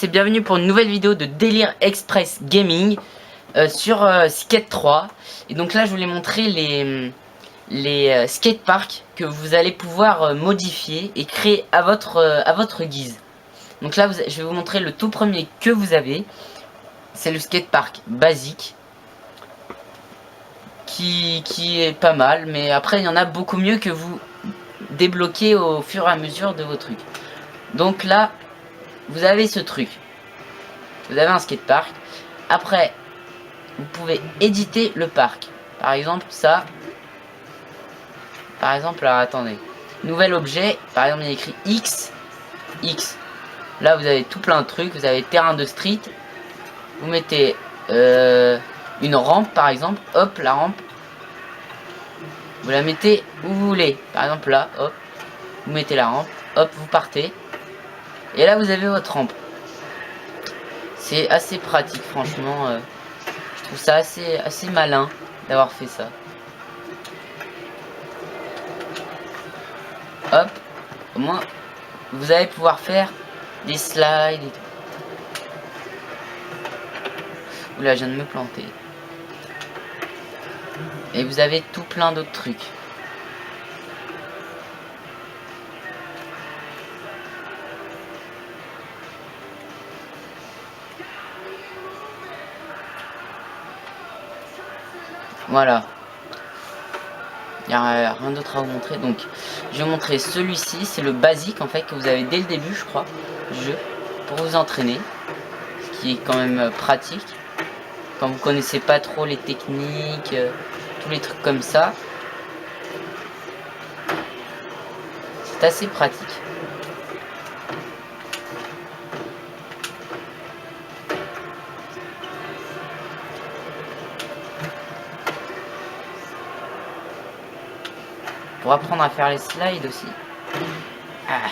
Et bienvenue pour une nouvelle vidéo de Délire Express Gaming sur Skate 3. Et donc là je voulais montrer les skateparks que vous allez pouvoir modifier et créer à votre guise. Donc là je vais vous montrer le tout premier que vous avez. C'est le skatepark basique qui est pas mal, mais après il y en a beaucoup mieux que vous débloquez au fur et à mesure de vos trucs. Donc là vous avez ce truc. Vous avez un skatepark. Après, vous pouvez éditer le parc. Par exemple, ça. Par exemple, alors attendez. Nouvel objet. Par exemple, il y a écrit X. X. Là, vous avez tout plein de trucs. Vous avez terrain de street. Vous mettez une rampe, par exemple. Hop, la rampe. Vous la mettez où vous voulez. Par exemple, là. Hop. Vous mettez la rampe. Hop, vous partez. Et là, vous avez votre rampe. C'est assez pratique, franchement. Je trouve ça assez malin d'avoir fait ça. Hop, au moins vous allez pouvoir faire des slides et tout. Oula, je viens de me planter. Et vous avez tout plein d'autres trucs. Voilà. Il n'y a rien d'autre à vous montrer. Donc, je vais vous montrer celui-ci. C'est le basique, en fait, que vous avez dès le début, je crois, du jeu. Pour vous entraîner. Ce qui est quand même pratique. Quand vous connaissez pas trop les techniques, tous les trucs comme ça. C'est assez pratique. Pour apprendre à faire les slides aussi. Ah.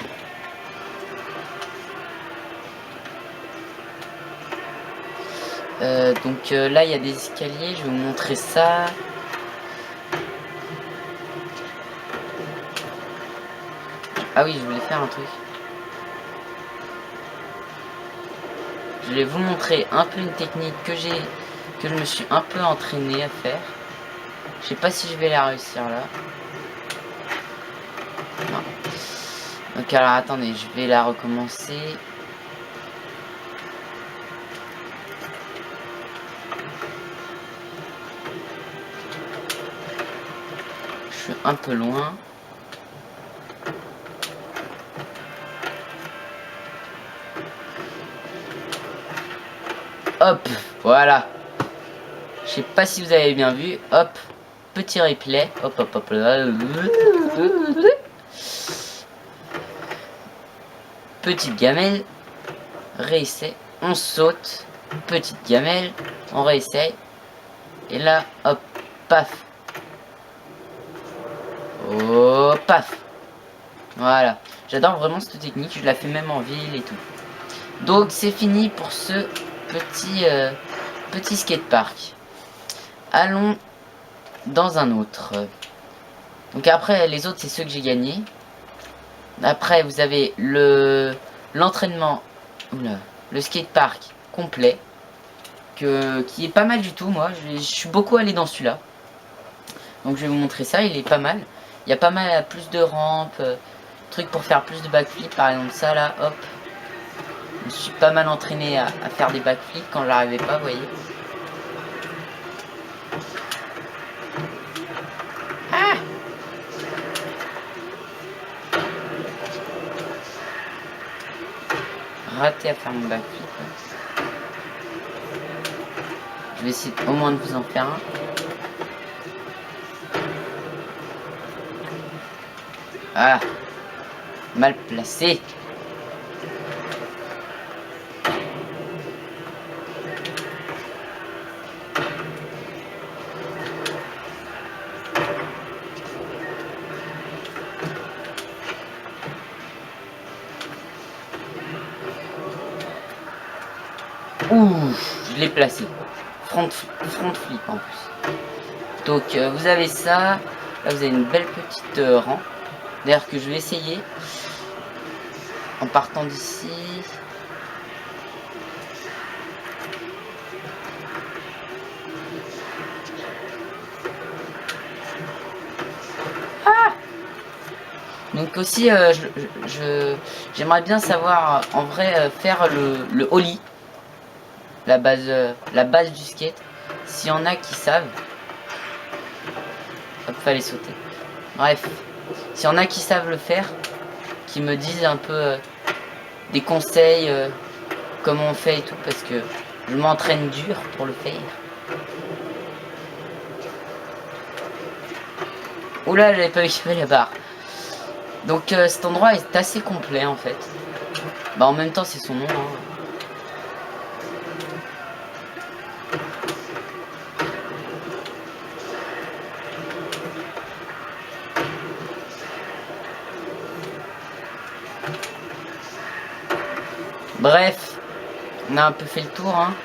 Donc là il y a des escaliers, je vais vous montrer ça. Ah oui, je voulais faire un truc. Je vais vous montrer un peu une technique que je me suis un peu entraîné à faire. Je sais pas si je vais la réussir là. Non. Donc alors attendez, je vais la recommencer. Je suis un peu loin. Hop, voilà. Je sais pas si vous avez bien vu. Hop, petit replay. Hop, hop, hop. Petite gamelle. Réessaye. On saute. Petite gamelle. On réessaye. Et là, hop, paf. Oh, paf. Voilà. J'adore vraiment cette technique. Je la fais même en ville et tout. Donc, c'est fini pour ce petit skatepark. Allons dans un autre. Donc après, les autres, c'est ceux que j'ai gagnés. Après, vous avez l'entraînement, le skatepark complet, qui est pas mal du tout. Moi, je suis beaucoup allé dans celui-là. Donc je vais vous montrer ça, il est pas mal. Il y a pas mal, plus de rampes, trucs pour faire plus de backflip. Par exemple, ça là, hop. Je me suis pas mal entraîné à faire des backflips quand je n'arrivais pas, vous voyez. Ah! Raté à faire mon backflip. Je vais essayer au moins de vous en faire un. Ah! Mal placé. Ouh, je l'ai placé. Front flip en plus. Donc vous avez ça. Là vous avez une belle petite rampe. D'ailleurs que je vais essayer. En partant d'ici. Donc aussi, j'aimerais bien savoir en vrai faire le ollie, la base du skate. S'il y en a qui savent, hop, fallait sauter. Bref, s'il y en a qui savent le faire, qui me disent un peu des conseils, comment on fait et tout, parce que je m'entraîne dur pour le faire. Oula, j'avais pas équipé la barre. Donc cet endroit est assez complet en fait. Bah en même temps c'est son nom. Hein. Bref, on a un peu fait le tour hein,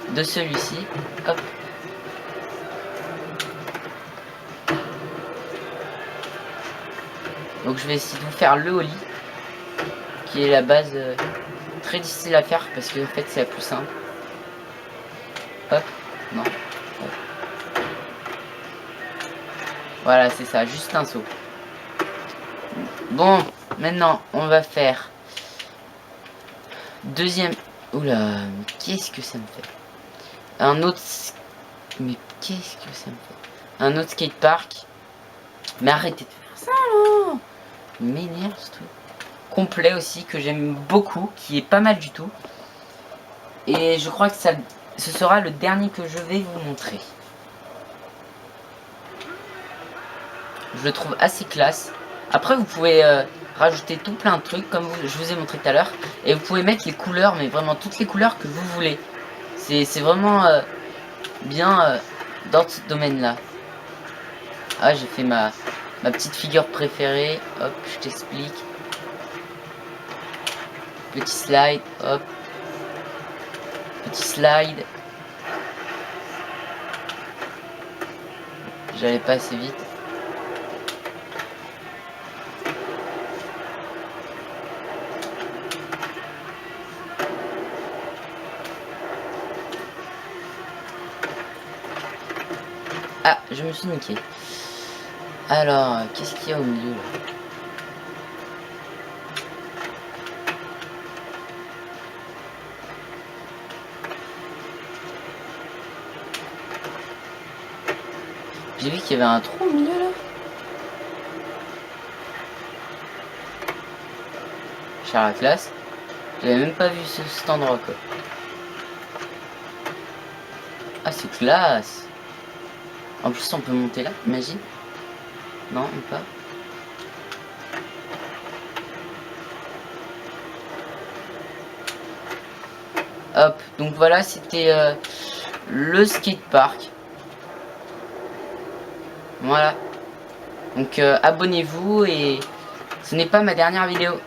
de celui-ci. Hop. Donc je vais essayer de vous faire le ollie, qui est la base très difficile à faire parce que en fait c'est la plus simple. Hop, non. Hop. Voilà, c'est ça, juste un saut. Bon, maintenant on va faire deuxième. Oula, qu'est-ce que ça me fait? Un autre. Mais qu'est-ce que ça me fait? Un autre skatepark. Mais arrêtez de faire ça là. M'énerve ce truc. Complet aussi, que j'aime beaucoup, qui est pas mal du tout. Et je crois que ce sera le dernier que je vais vous montrer. Je le trouve assez classe. Après vous pouvez rajouter tout plein de trucs comme je vous ai montré tout à l'heure. Et vous pouvez mettre les couleurs, mais vraiment toutes les couleurs que vous voulez. C'est vraiment bien dans ce domaine là. Ah, j'ai fait ma petite figure préférée. Hop, je t'explique. Petit slide, hop. Petit slide. J'allais pas assez vite. Ah, je me suis niqué. Alors, qu'est-ce qu'il y a au milieu là? J'ai vu qu'il y avait un trou au milieu là. Cher la classe. J'avais même pas vu cet endroit quoi. Ah, c'est classe. En plus, on peut monter là, imagine. Non, même pas. Hop, donc voilà, c'était le skatepark. Voilà. Donc abonnez-vous et ce n'est pas ma dernière vidéo.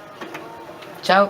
Ciao.